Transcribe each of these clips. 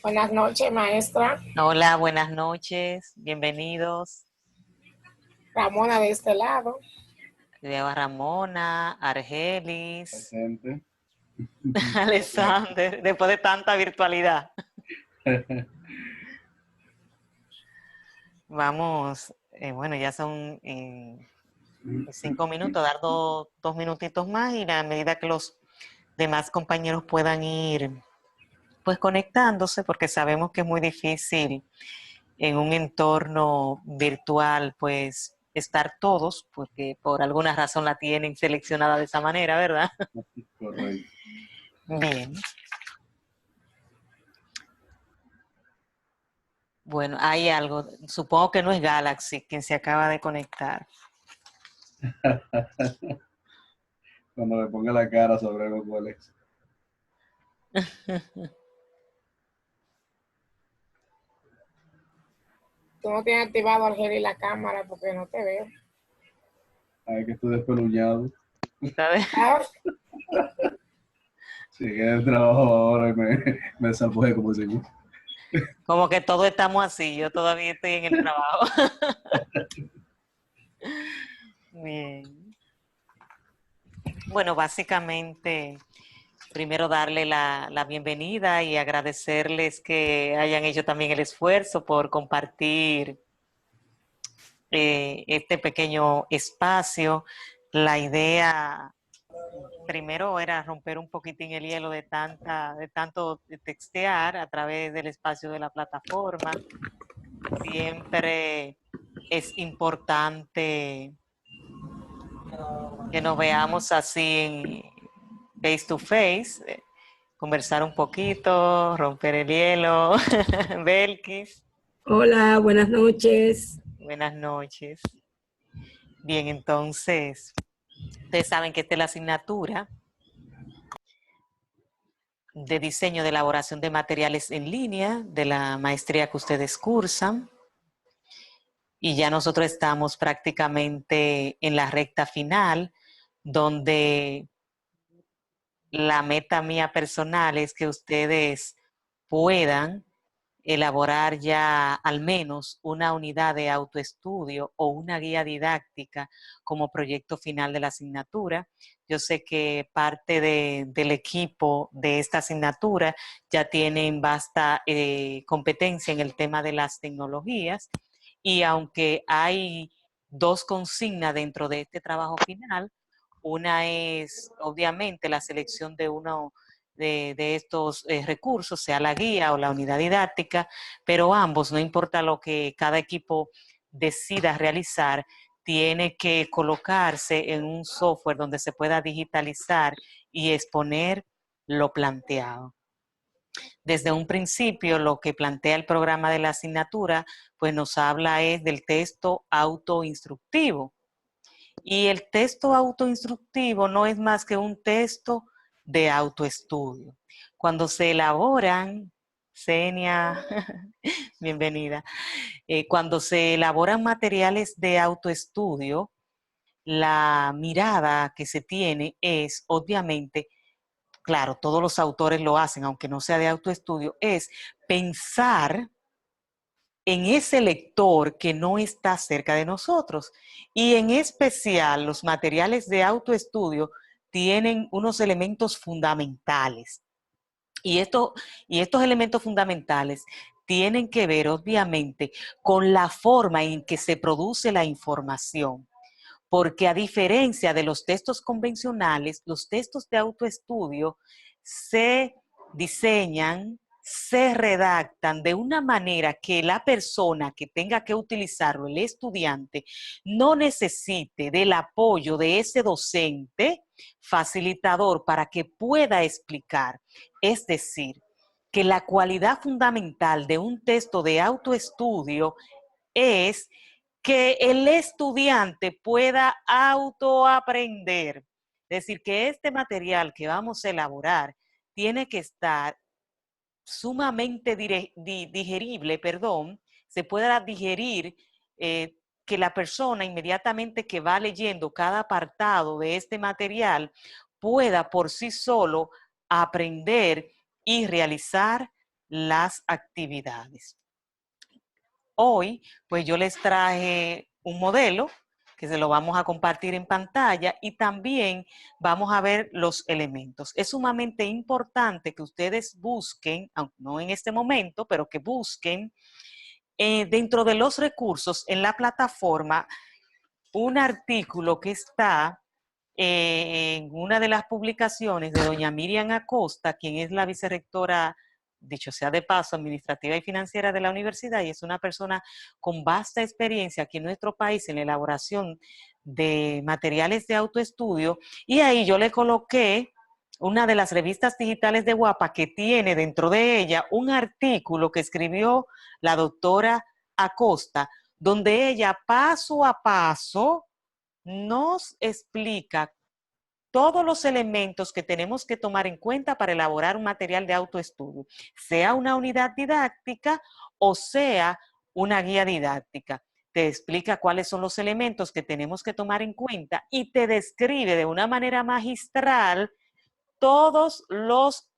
Buenas noches, maestra. Hola, buenas noches, bienvenidos. Ramona de este lado. Veo a Ramona, Argelis, Presente. Alexander, después de tanta virtualidad. Vamos, bueno, ya son 5 minutos, dar dos minutitos más y a medida que los demás compañeros puedan ir pues conectándose, porque sabemos que es muy difícil en un entorno virtual pues estar todos, porque por alguna razón la tienen seleccionada de esa manera, ¿verdad? Correcto. Bien. Bueno, hay algo, supongo que no es Galaxy quien se acaba de conectar. Cuando me ponga la cara sobre los goles. Tú no tienes activado Argel y la cámara porque no te veo. Ay, que estoy despeluñado. ¿Sabes? Ah, Llegué del trabajo ahora y me desalojé como se dice. Como que todos estamos así, yo todavía estoy en el trabajo. Bien. Bueno, básicamente, primero darle la bienvenida y agradecerles que hayan hecho también el esfuerzo por compartir este pequeño espacio. La idea primero era romper un poquitín el hielo de tanto textear a través del espacio de la plataforma. Siempre es importante que nos veamos así en face to face, conversar un poquito, romper el hielo. Belkis, Hola, buenas noches. buenas noches. Bien, entonces, ustedes saben que esta es la asignatura de diseño de elaboración de materiales en línea de la maestría que ustedes cursan. Y ya nosotros estamos prácticamente en la recta final, donde la meta mía personal es que ustedes puedan elaborar ya al menos una unidad de autoestudio o una guía didáctica como proyecto final de la asignatura. Yo sé que parte del equipo de esta asignatura ya tienen vasta competencia en el tema de las tecnologías y aunque hay dos consignas dentro de este trabajo final, una es obviamente la selección de uno de estos recursos, sea la guía o la unidad didáctica, pero ambos, no importa lo que cada equipo decida realizar, tiene que colocarse en un software donde se pueda digitalizar y exponer lo planteado. Desde un principio, lo que plantea el programa de la asignatura, pues nos habla es del texto autoinstructivo. Y el texto autoinstructivo no es más que un texto de autoestudio. Cuando se elaboran, Senia, bienvenida, cuando se elaboran materiales de autoestudio, la mirada que se tiene es, obviamente, claro, todos los autores lo hacen, aunque no sea de autoestudio, es pensar en ese lector que no está cerca de nosotros. Y en especial los materiales de autoestudio tienen unos elementos fundamentales. Y, y estos elementos fundamentales tienen que ver, obviamente, con la forma en que se produce la información. Porque a diferencia de los textos convencionales, los textos de autoestudio se diseñan, se redactan de una manera que la persona que tenga que utilizarlo, el estudiante, no necesite del apoyo de ese docente facilitador para que pueda explicar. Es decir, que la cualidad fundamental de un texto de autoestudio es que el estudiante pueda autoaprender. Es decir, que este material que vamos a elaborar tiene que estar sumamente digerible, se pueda digerir, que la persona inmediatamente que va leyendo cada apartado de este material pueda por sí solo aprender y realizar las actividades. Hoy, pues yo les traje un modelo que se lo vamos a compartir en pantalla y también vamos a ver los elementos. Es sumamente importante que ustedes busquen, aunque no en este momento, pero que busquen dentro de los recursos en la plataforma un artículo que está en una de las publicaciones de doña Miriam Acosta, quien es la vicerrectora, dicho sea de paso, administrativa y financiera de la universidad, y es una persona con vasta experiencia aquí en nuestro país en la elaboración de materiales de autoestudio, y ahí yo le coloqué una de las revistas digitales de UAPA que tiene dentro de ella un artículo que escribió la doctora Acosta, donde ella paso a paso nos explica todos los elementos que tenemos que tomar en cuenta para elaborar un material de autoestudio, sea una unidad didáctica o sea una guía didáctica. Te explica cuáles son los elementos que tenemos que tomar en cuenta y te describe de una manera magistral todos los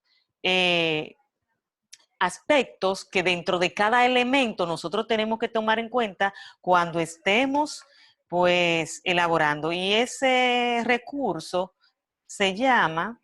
aspectos que dentro de cada elemento nosotros tenemos que tomar en cuenta cuando estemos pues elaborando. Y ese recurso se llama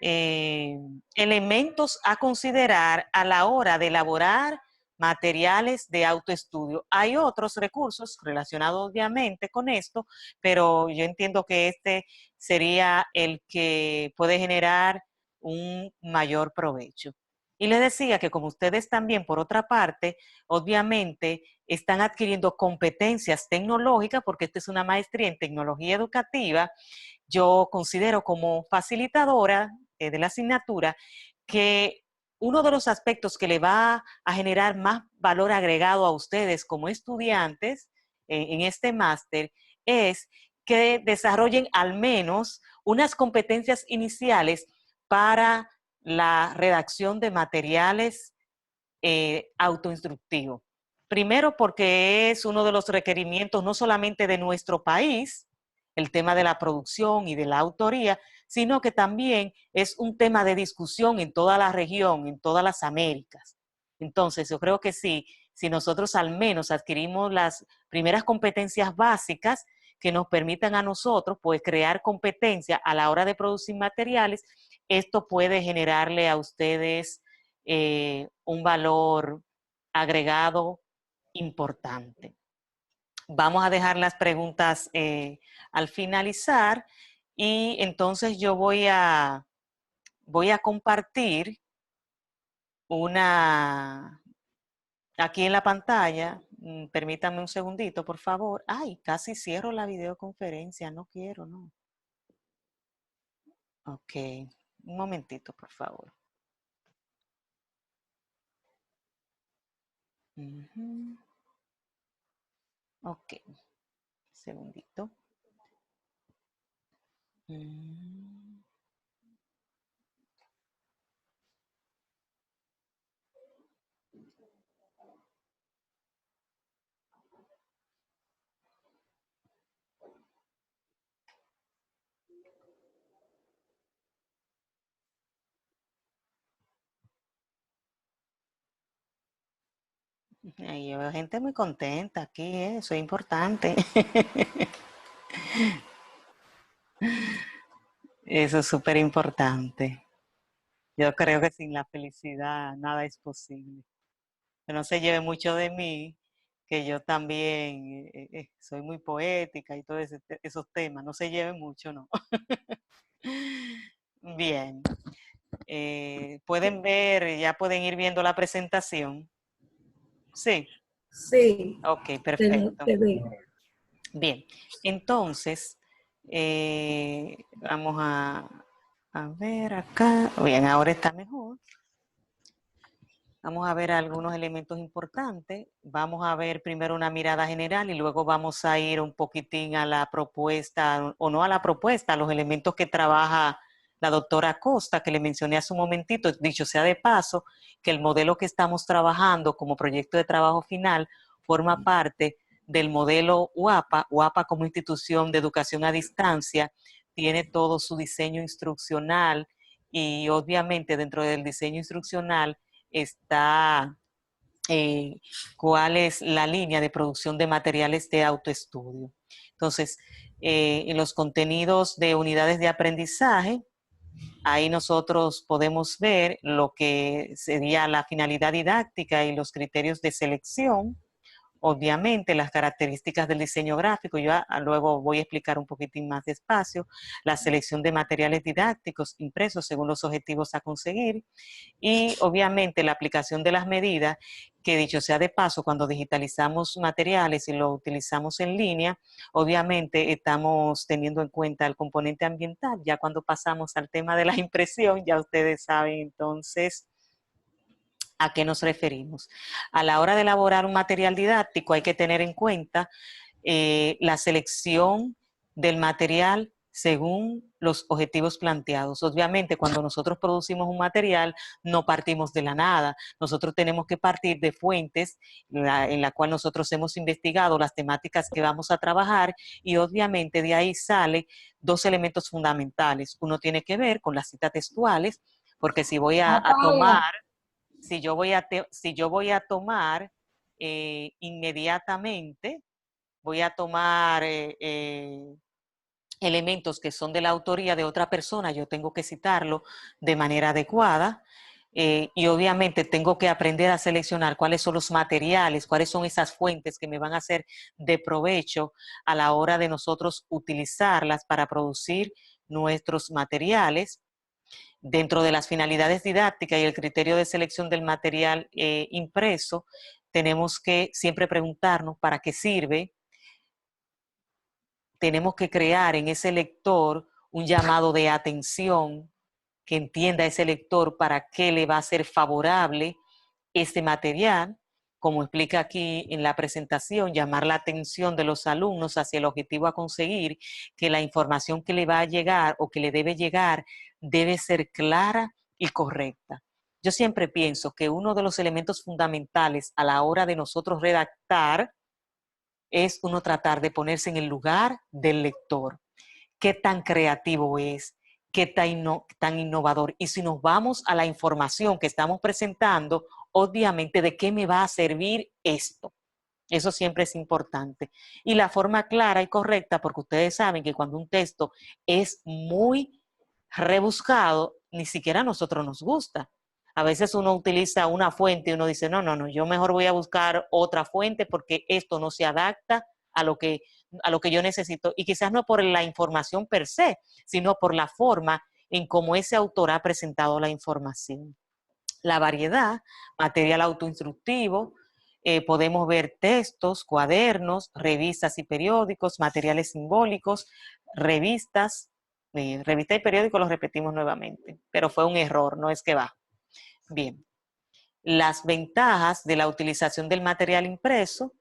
elementos a considerar a la hora de elaborar materiales de autoestudio. Hay otros recursos relacionados obviamente con esto, pero yo entiendo que este sería el que puede generar un mayor provecho. Y les decía que como ustedes también, por otra parte, obviamente están adquiriendo competencias tecnológicas, porque esta es una maestría en tecnología educativa, yo considero como facilitadora de la asignatura que uno de los aspectos que le va a generar más valor agregado a ustedes como estudiantes en este máster es que desarrollen al menos unas competencias iniciales para la redacción de materiales autoinstructivos. Primero porque es uno de los requerimientos no solamente de nuestro país, el tema de la producción y de la autoría, sino que también es un tema de discusión en toda la región, en todas las Américas. Entonces, yo creo que sí, si nosotros al menos adquirimos las primeras competencias básicas que nos permitan a nosotros pues crear competencia a la hora de producir materiales, esto puede generarle a ustedes un valor agregado importante. Vamos a dejar las preguntas al finalizar y entonces yo voy a compartir una aquí en la pantalla. Permítanme un segundito, por favor. Ay, casi cierro la videoconferencia. No quiero, no. Ok, un momentito, por favor. Ok, segundito. Y yo veo gente muy contenta aquí, eso es importante. Eso es súper importante. Yo creo que sin la felicidad nada es posible. Que no se lleve mucho de mí, que yo también soy muy poética y todos esos temas. No se lleve mucho, ¿no? Bien. Pueden ver, ya pueden ir viendo la presentación. Sí. Sí, Ok, perfecto. te ve. Bien, entonces, vamos a ver acá. Bien, ahora está mejor. Vamos a ver algunos elementos importantes. Vamos a ver primero una mirada general y luego vamos a ir un poquitín a la propuesta, o no a la propuesta, a los elementos que trabaja la doctora Costa, que le mencioné hace un momentito, dicho sea de paso, que el modelo que estamos trabajando como proyecto de trabajo final forma parte del modelo UAPA. UAPA como institución de educación a distancia tiene todo su diseño instruccional y obviamente dentro del diseño instruccional está cuál es la línea de producción de materiales de autoestudio. Entonces, en los contenidos de unidades de aprendizaje, ahí nosotros podemos ver lo que sería la finalidad didáctica y los criterios de selección. Obviamente, las características del diseño gráfico, yo luego voy a explicar un poquitín más despacio, la selección de materiales didácticos impresos según los objetivos a conseguir y obviamente la aplicación de las medidas, que dicho sea de paso, cuando digitalizamos materiales y lo utilizamos en línea, obviamente estamos teniendo en cuenta el componente ambiental. Ya cuando pasamos al tema de la impresión, ya ustedes saben entonces ¿a qué nos referimos? A la hora de elaborar un material didáctico hay que tener en cuenta la selección del material según los objetivos planteados. Obviamente, cuando nosotros producimos un material, no partimos de la nada. Nosotros tenemos que partir de fuentes en la cual nosotros hemos investigado las temáticas que vamos a trabajar y obviamente de ahí sale dos elementos fundamentales. Uno tiene que ver con las citas textuales, porque si voy a tomar si yo voy a tomar inmediatamente, voy a tomar elementos que son de la autoría de otra persona, yo tengo que citarlo de manera adecuada y obviamente tengo que aprender a seleccionar cuáles son los materiales, cuáles son esas fuentes que me van a ser de provecho a la hora de nosotros utilizarlas para producir nuestros materiales. Dentro de las finalidades didácticas y el criterio de selección del material impreso, tenemos que siempre preguntarnos para qué sirve. Tenemos que crear en ese lector un llamado de atención que entienda ese lector para qué le va a ser favorable este material. Como explica aquí en la presentación, llamar la atención de los alumnos hacia el objetivo a conseguir, que la información que le va a llegar o que le debe llegar debe ser clara y correcta. Yo siempre pienso que uno de los elementos fundamentales a la hora de nosotros redactar es uno tratar de ponerse en el lugar del lector. ¿Qué tan creativo es? ¿Qué tan innovador? Y si nos vamos a la información que estamos presentando, obviamente, ¿de qué me va a servir esto? Eso siempre es importante. Y la forma clara y correcta, porque ustedes saben que cuando un texto es muy rebuscado, ni siquiera a nosotros nos gusta. A veces uno utiliza una fuente y uno dice, no, yo mejor voy a buscar otra fuente porque esto no se adapta a lo que yo necesito. Y quizás no por la información per se, sino por la forma en cómo ese autor ha presentado la información. La variedad, material autoinstructivo, podemos ver textos, cuadernos, revistas y periódicos, materiales simbólicos, revistas, revista y periódico los repetimos nuevamente, pero fue un error, no es que va. Bien, las ventajas de la utilización del material impreso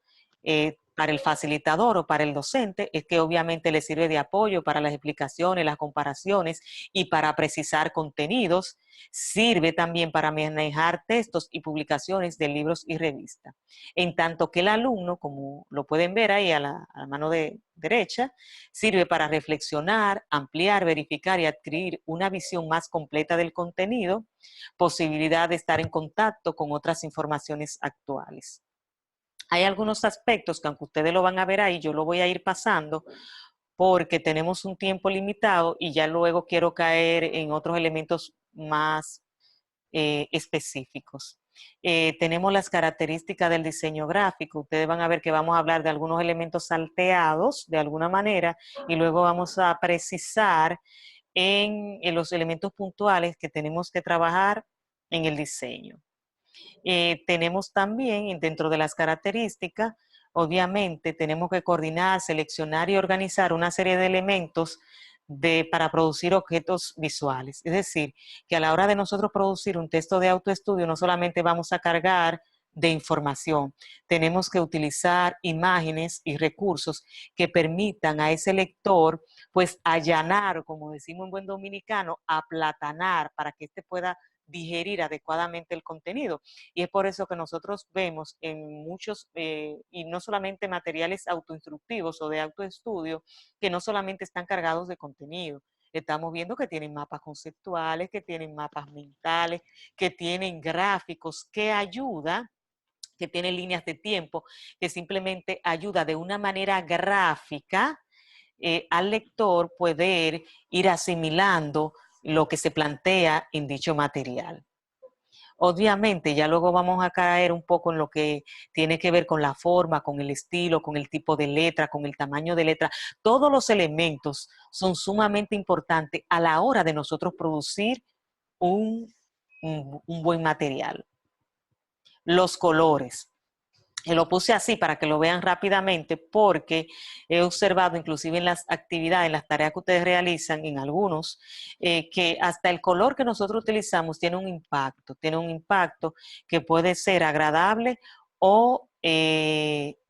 para el facilitador o para el docente es que obviamente le sirve de apoyo para las explicaciones, las comparaciones y para precisar contenidos. Sirve también para manejar textos y publicaciones de libros y revistas. En tanto que el alumno, como lo pueden ver ahí a la mano derecha, sirve para reflexionar, ampliar, verificar y adquirir una visión más completa del contenido, posibilidad de estar en contacto con otras informaciones actuales. Hay algunos aspectos que aunque ustedes lo van a ver ahí, yo lo voy a ir pasando porque tenemos un tiempo limitado y ya luego quiero caer en otros elementos más específicos. Tenemos las características del diseño gráfico. Ustedes van a ver que vamos a hablar de algunos elementos salteados de alguna manera y luego vamos a precisar en los elementos puntuales que tenemos que trabajar en el diseño. Tenemos también dentro de las características, obviamente tenemos que coordinar, seleccionar y organizar una serie de elementos para producir objetos visuales. Es decir, que a la hora de nosotros producir un texto de autoestudio no solamente vamos a cargar de información, tenemos que utilizar imágenes y recursos que permitan a ese lector pues allanar, como decimos en buen dominicano, aplatanar para que éste pueda digerir adecuadamente el contenido. Y es por eso que nosotros vemos en muchos, y no solamente materiales autoinstructivos o de autoestudio, que no solamente están cargados de contenido. estamos viendo que tienen mapas conceptuales, que tienen mapas mentales, que tienen gráficos, que ayuda, que tienen líneas de tiempo, que simplemente ayuda de una manera gráfica al lector poder ir asimilando lo que se plantea en dicho material. Obviamente, ya luego vamos a caer un poco en lo que tiene que ver con la forma, con el estilo, con el tipo de letra, con el tamaño de letra. Todos los elementos son sumamente importantes a la hora de nosotros producir un buen material. Los colores. Lo puse así para que lo vean rápidamente porque he observado inclusive en las actividades, en las tareas que ustedes realizan, en algunos, que hasta el color que nosotros utilizamos tiene un impacto que puede ser agradable o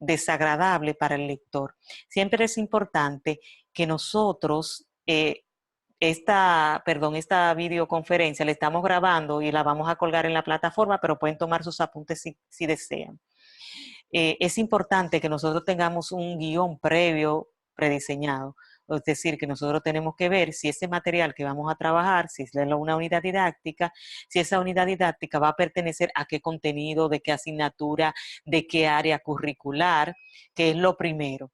desagradable para el lector. Siempre es importante que nosotros, esta videoconferencia la estamos grabando y la vamos a colgar en la plataforma, pero pueden tomar sus apuntes si desean. Es importante que nosotros tengamos un guión previo prediseñado, es decir, que nosotros tenemos que ver si ese material que vamos a trabajar, si es una unidad didáctica, si esa unidad didáctica va a pertenecer a qué contenido, de qué asignatura, de qué área curricular, que es lo primero.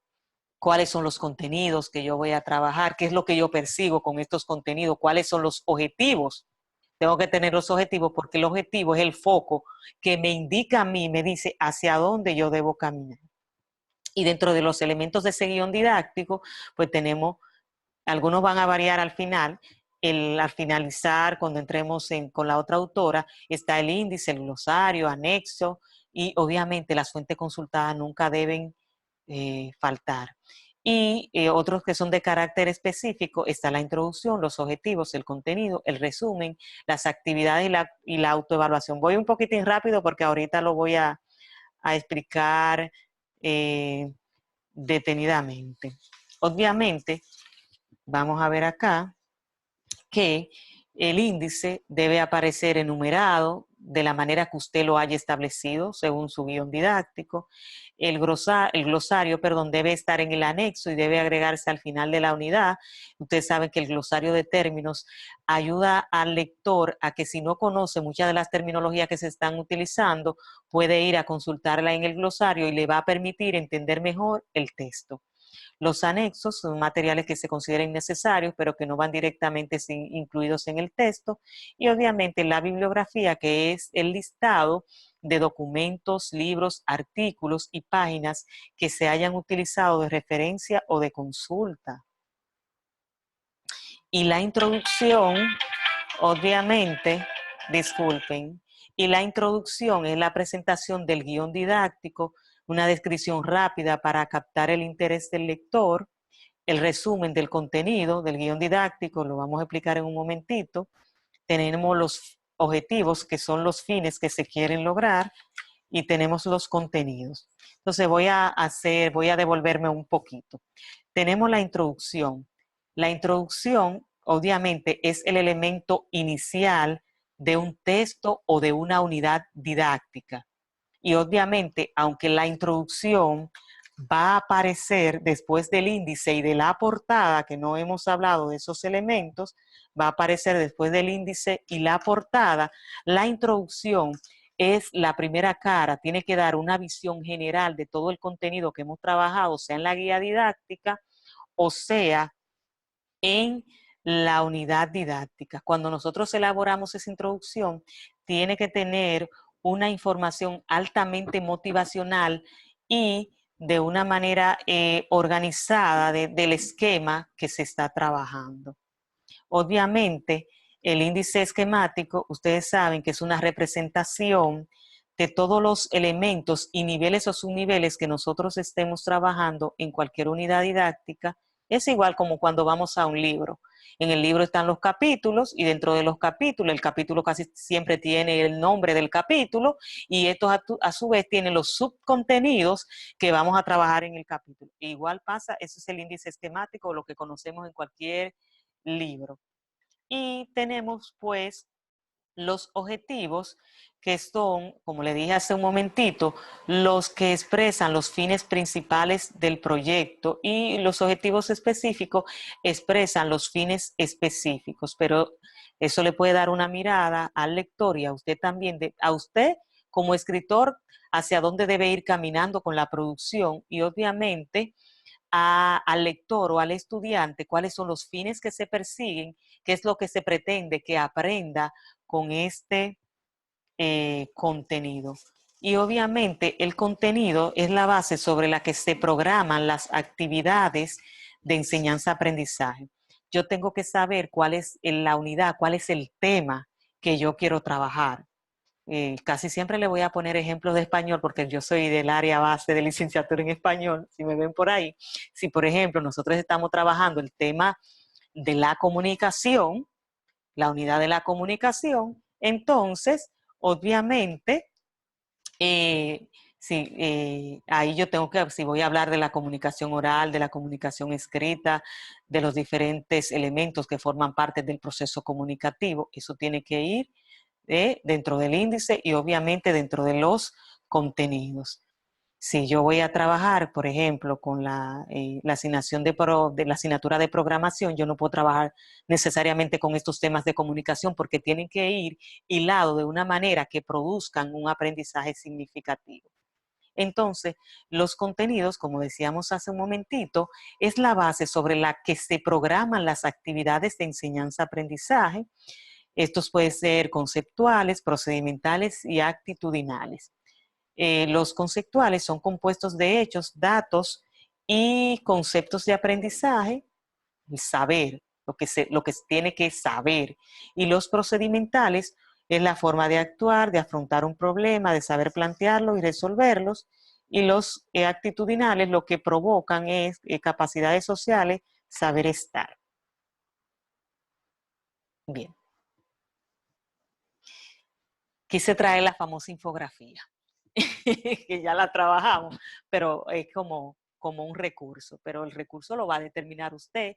¿Cuáles son los contenidos que yo voy a trabajar? ¿Qué es lo que yo persigo con estos contenidos? ¿Cuáles son los objetivos? Tengo que tener los objetivos porque el objetivo es el foco que me indica a mí, me dice hacia dónde yo debo caminar. Y dentro de los elementos de ese guión didáctico, pues tenemos, algunos van a variar al final. Al finalizar, cuando entremos con la otra autora, está el índice, el glosario, anexo, y obviamente las fuentes consultadas nunca deben faltar. Y otros que son de carácter específico, está la introducción, los objetivos, el contenido, el resumen, las actividades y la autoevaluación. Voy un poquitín rápido porque ahorita lo voy a explicar detenidamente. Obviamente, vamos a ver acá que el índice debe aparecer enumerado de la manera que usted lo haya establecido según su guión didáctico. El glosario, debe estar en el anexo y debe agregarse al final de la unidad. Ustedes saben que el glosario de términos ayuda al lector a que si no conoce muchas de las terminologías que se están utilizando, puede ir a consultarla en el glosario y le va a permitir entender mejor el texto. Los anexos son materiales que se consideren necesarios, pero que no van directamente incluidos en el texto. Y obviamente la bibliografía, que es el listado de documentos, libros, artículos y páginas que se hayan utilizado de referencia o de consulta. Y la introducción, obviamente, disculpen, y la introducción es la presentación del guión didáctico, una descripción rápida para captar el interés del lector, el resumen del contenido del guión didáctico, lo vamos a explicar en un momentito. Tenemos los objetivos, que son los fines que se quieren lograr, y tenemos los contenidos. Entonces voy a devolverme un poquito. Tenemos la introducción. La introducción, obviamente, es el elemento inicial de un texto o de una unidad didáctica. Y obviamente, aunque la introducción va a aparecer después del índice y de la portada, que no hemos hablado de esos elementos, va a aparecer después del índice y la portada, la introducción es la primera cara, tiene que dar una visión general de todo el contenido que hemos trabajado, sea en la guía didáctica o sea en la unidad didáctica. Cuando nosotros elaboramos esa introducción, tiene que tener una información altamente motivacional y de una manera organizada del esquema que se está trabajando. Obviamente, el índice esquemático, ustedes saben que es una representación de todos los elementos y niveles o subniveles que nosotros estemos trabajando en cualquier unidad didáctica. Es igual como cuando vamos a un libro. En el libro están los capítulos y dentro de los capítulos, el capítulo casi siempre tiene el nombre del capítulo y estos a su vez tienen los subcontenidos que vamos a trabajar en el capítulo. Igual pasa, eso es el índice esquemático, lo que conocemos en cualquier libro. Y tenemos pues los objetivos, que son, como le dije hace un momentito, los que expresan los fines principales del proyecto, y los objetivos específicos expresan los fines específicos, pero eso le puede dar una mirada al lector y a usted también, a usted como escritor, hacia dónde debe ir caminando con la producción, y obviamente al lector o al estudiante cuáles son los fines que se persiguen, qué es lo que se pretende que aprenda con este contenido. Y obviamente el contenido es la base sobre la que se programan las actividades de enseñanza-aprendizaje. Yo tengo que saber cuál es la unidad, cuál es el tema que yo quiero trabajar. Casi siempre le voy a poner ejemplos de español porque yo soy del área base de licenciatura en español, si me ven por ahí. Si, por ejemplo, nosotros estamos trabajando el tema de la comunicación, la unidad de la comunicación, entonces, obviamente, sí, ahí yo tengo que, si voy a hablar de la comunicación oral, de la comunicación escrita, de los diferentes elementos que forman parte del proceso comunicativo, eso tiene que ir dentro del índice y obviamente dentro de los contenidos. Si yo voy a trabajar, por ejemplo, con la asignación de la asignatura de programación, yo no puedo trabajar necesariamente con estos temas de comunicación porque tienen que ir hilados de una manera que produzcan un aprendizaje significativo. Entonces, los contenidos, como decíamos hace un momentito, es la base sobre la que se programan las actividades de enseñanza-aprendizaje. Estos pueden ser conceptuales, procedimentales y actitudinales. Los conceptuales son compuestos de hechos, datos y conceptos de aprendizaje, el saber, lo que se tiene que saber. Y los procedimentales es la forma de actuar, de afrontar un problema, de saber plantearlo y resolverlos. Y los actitudinales lo que provocan es capacidades sociales, saber estar. Bien. Quise traer la famosa infografía, que ya la trabajamos, pero es como un recurso, pero el recurso lo va a determinar usted.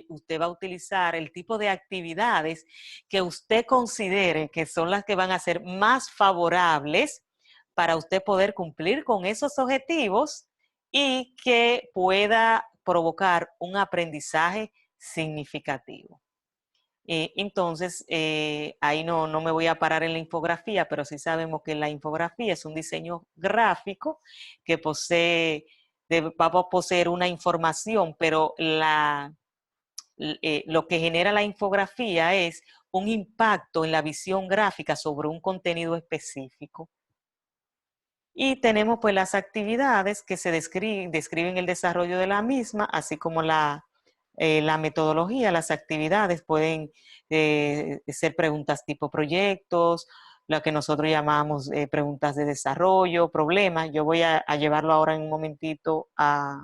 Usted va a utilizar el tipo de actividades que usted considere que son las que van a ser más favorables para usted poder cumplir con esos objetivos y que pueda provocar un aprendizaje significativo. Entonces, ahí no me voy a parar en la infografía, pero sí sabemos que la infografía es un diseño gráfico que va a poseer una información, pero lo que genera la infografía es un impacto en la visión gráfica sobre un contenido específico. Y tenemos pues las actividades que se describen el desarrollo de la misma, así como la metodología. Las actividades pueden ser preguntas tipo proyectos, lo que nosotros llamamos preguntas de desarrollo, problemas. Yo voy a llevarlo ahora en un momentito a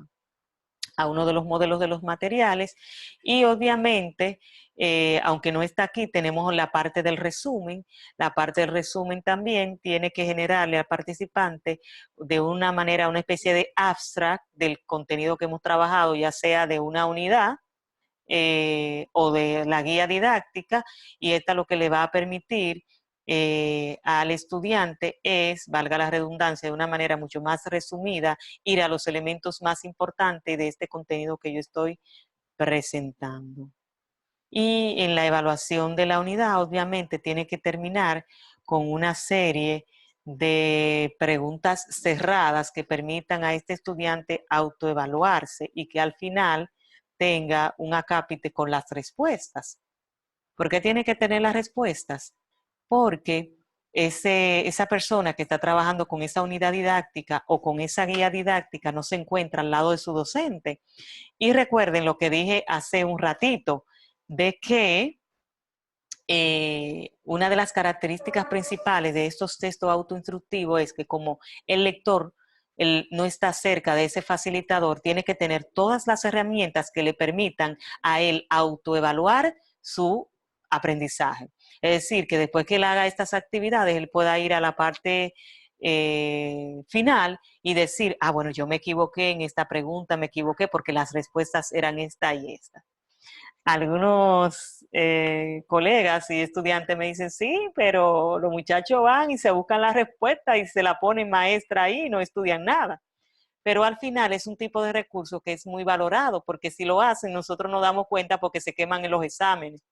uno de los modelos de los materiales y obviamente, aunque no está aquí, tenemos la parte del resumen. La parte del resumen también tiene que generarle al participante de una manera, una especie de abstract del contenido que hemos trabajado, ya sea de una unidad o de la guía didáctica, y esta lo que le va a permitir al estudiante es, valga la redundancia, de una manera mucho más resumida, ir a los elementos más importantes de este contenido que yo estoy presentando. Y en la evaluación de la unidad, obviamente, tiene que terminar con una serie de preguntas cerradas que permitan a este estudiante autoevaluarse y que al final tenga un acápite con las respuestas. ¿Por qué tiene que tener las respuestas? Porque esa persona que está trabajando con esa unidad didáctica o con esa guía didáctica no se encuentra al lado de su docente. Y recuerden lo que dije hace un ratito, de que una de las características principales de estos textos autoinstructivos es que como el lector no está cerca de ese facilitador, tiene que tener todas las herramientas que le permitan a él autoevaluar su aprendizaje. Es decir, que después que él haga estas actividades, él pueda ir a la parte final y decir, bueno, yo me equivoqué en esta pregunta, me equivoqué porque las respuestas eran esta y esta. algunos colegas y estudiantes me dicen, sí, pero los muchachos van y se buscan la respuesta y se la ponen maestra ahí y no estudian nada. Pero al final es un tipo de recurso que es muy valorado, porque si lo hacen nosotros nos damos cuenta porque se queman en los exámenes,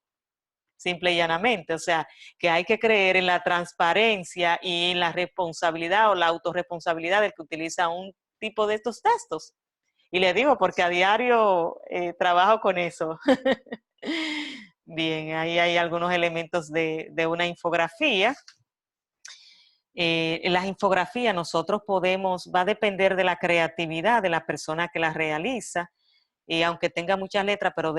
simple y llanamente. O sea, que hay que creer en la transparencia y en la responsabilidad o la autorresponsabilidad del que utiliza un tipo de estos textos. Y le digo porque a diario trabajo con eso. Bien, ahí hay algunos elementos de una infografía. En las infografías nosotros podemos, va a depender de la creatividad de la persona que las realiza, y aunque tenga muchas letras, pero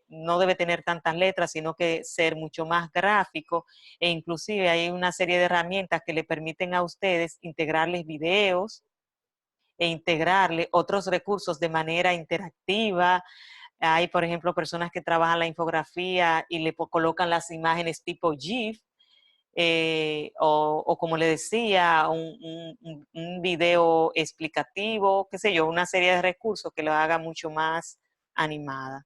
no debe tener tantas letras, sino que ser mucho más gráfico, e inclusive hay una serie de herramientas que le permiten a ustedes integrarles videos e integrarle otros recursos de manera interactiva. Hay, por ejemplo, personas que trabajan la infografía y le colocan las imágenes tipo GIF, o como le decía, un video explicativo, qué sé yo, una serie de recursos que lo haga mucho más animada.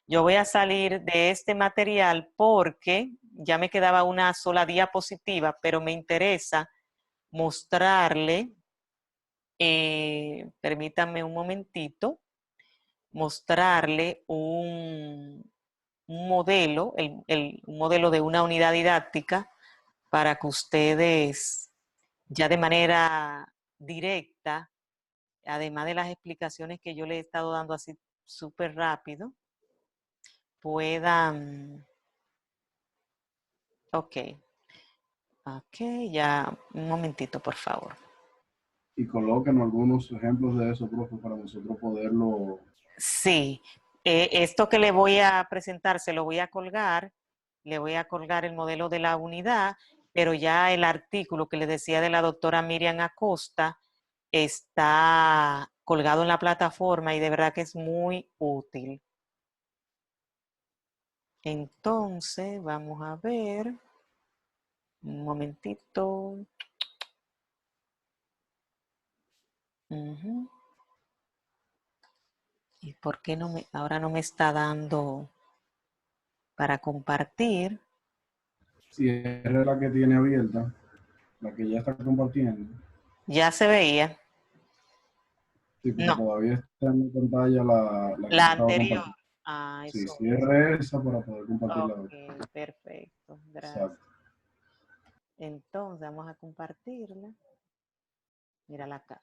Yo voy a salir de este material porque ya me quedaba una sola diapositiva, pero me interesa mostrarle, permítanme un momentito, mostrarle un modelo, un modelo de una unidad didáctica para que ustedes ya de manera directa, además de las explicaciones que yo les he estado dando así súper rápido, puedan, ok, ya un momentito por favor. Y coloquen algunos ejemplos de eso, profe, para nosotros poderlo. Sí, esto que le voy a presentar se lo voy a colgar, le voy a colgar el modelo de la unidad, pero ya el artículo que le decía de la doctora Miriam Acosta está colgado en la plataforma y de verdad que es muy útil. Entonces, vamos a ver, un momentito. ¿Y por qué ahora no me está dando para compartir? Cierre la que tiene abierta, la que ya está compartiendo. Ya se veía. Sí, pero No, todavía está en la pantalla la que la yo estaba anterior. compartiendo. Ah, Sí, eso es. cierre esa para poder compartir la Ok, otra. perfecto. Gracias. Exacto. Entonces, vamos a compartirla. Mírala acá.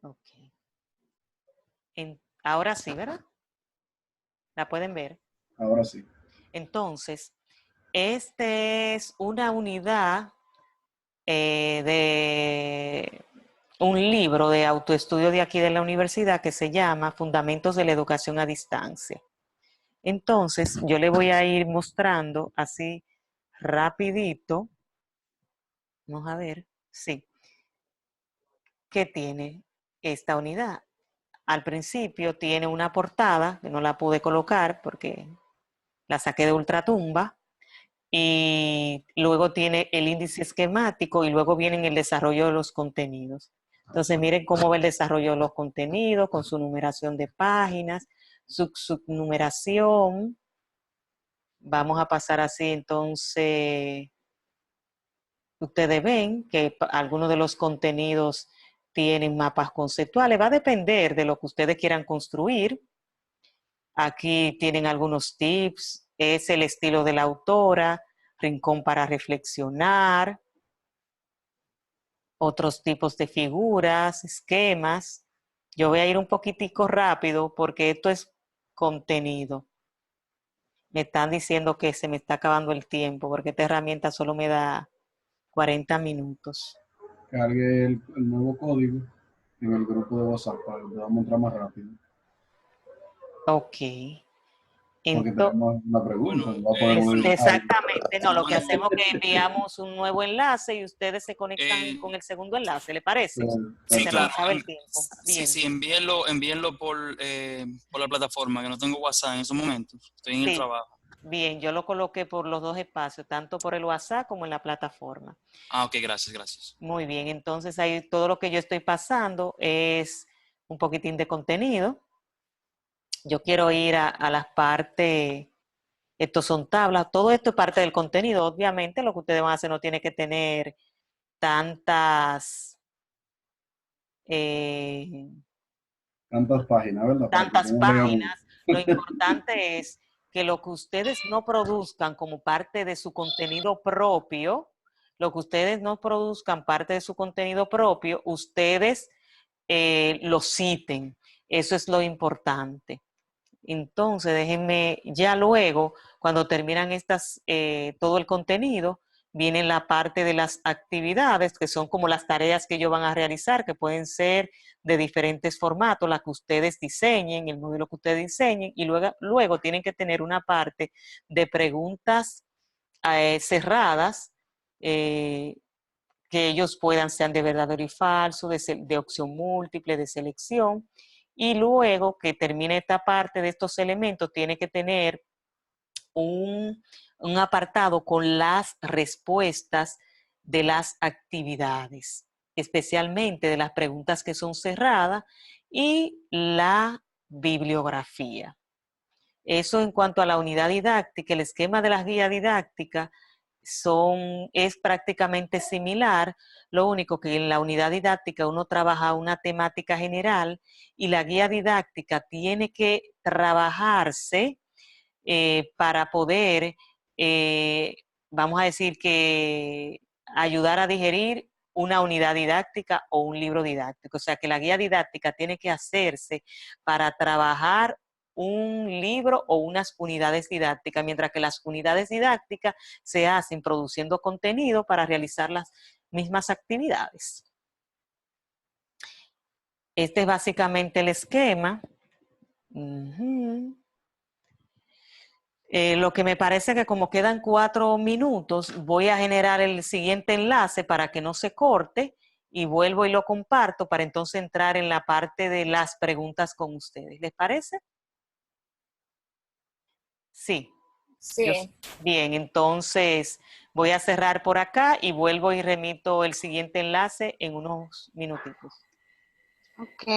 Ok. Ahora sí, ¿verdad? ¿La pueden ver? Ahora sí. Entonces, este es una unidad de un libro de autoestudio de aquí de la universidad que se llama Fundamentos de la Educación a Distancia. Entonces, yo le voy a ir mostrando así rapidito. Vamos a ver, sí, ¿qué tiene esta unidad? Al principio tiene una portada, que no la pude colocar porque la saqué de Ultratumba, y luego tiene el índice esquemático y luego viene el desarrollo de los contenidos. Entonces miren cómo va el desarrollo de los contenidos con su numeración de páginas, su subnumeración. Vamos a pasar así, entonces ustedes ven que algunos de los contenidos tienen mapas conceptuales. Va a depender de lo que ustedes quieran construir. Aquí tienen algunos tips. Es el estilo de la autora, rincón para reflexionar, otros tipos de figuras, esquemas. Yo voy a ir un poquitico rápido porque esto es contenido. Me están diciendo que se me está acabando el tiempo porque esta herramienta solo me da 40 minutos. Cargue el nuevo código en el grupo de WhatsApp para que podamos entrar más rápido. Ok. Porque tenemos una pregunta. Bueno, Va a poder modificar. Exactamente, no, lo que hacemos es que enviamos un nuevo enlace y ustedes se conectan con el segundo enlace, ¿le parece? sí, Se nos claro. acaba el tiempo. Bien. Sí, envíenlo por la plataforma, que no tengo WhatsApp en esos momentos. Estoy en el Sí, trabajo. bien, yo lo coloqué por los dos espacios, tanto por el WhatsApp como en la plataforma. Ah, ok, gracias. Muy bien, entonces ahí todo lo que yo estoy pasando es un poquitín de contenido. yo quiero ir a las partes, estos son tablas, todo esto es parte del contenido. Obviamente lo que ustedes van a hacer no tiene que tener tantas, Tantas páginas, ¿verdad? Para que tantas uno lea mucho. páginas. Lo importante es que lo que ustedes no produzcan como parte de su contenido propio, lo que ustedes no produzcan parte de su contenido propio, ustedes lo citen. Eso es lo importante. Entonces, déjenme, ya luego, cuando terminan todo el contenido, viene la parte de las actividades, que son como las tareas que ellos van a realizar, que pueden ser de diferentes formatos, las que ustedes diseñen, el modelo que ustedes diseñen, y luego tienen que tener una parte de preguntas cerradas, que ellos sean de verdadero y falso, de opción múltiple, de selección, y luego que termine esta parte de estos elementos, tiene que tener un apartado con las respuestas de las actividades, especialmente de las preguntas que son cerradas y la bibliografía. Eso en cuanto a la unidad didáctica. El esquema de las guías didácticas es prácticamente similar, lo único que en la unidad didáctica uno trabaja una temática general y la guía didáctica tiene que trabajarse para poder, vamos a decir que ayudar a digerir una unidad didáctica o un libro didáctico. O sea que la guía didáctica tiene que hacerse para trabajar un libro o unas unidades didácticas, mientras que las unidades didácticas se hacen produciendo contenido para realizar las mismas actividades. Este es básicamente el esquema. Lo que me parece que como quedan 4 minutos, voy a generar el siguiente enlace para que no se corte y vuelvo y lo comparto para entonces entrar en la parte de las preguntas con ustedes. ¿Les parece? Sí. Sí. Bien, entonces voy a cerrar por acá y vuelvo y remito el siguiente enlace en unos minutitos. Ok.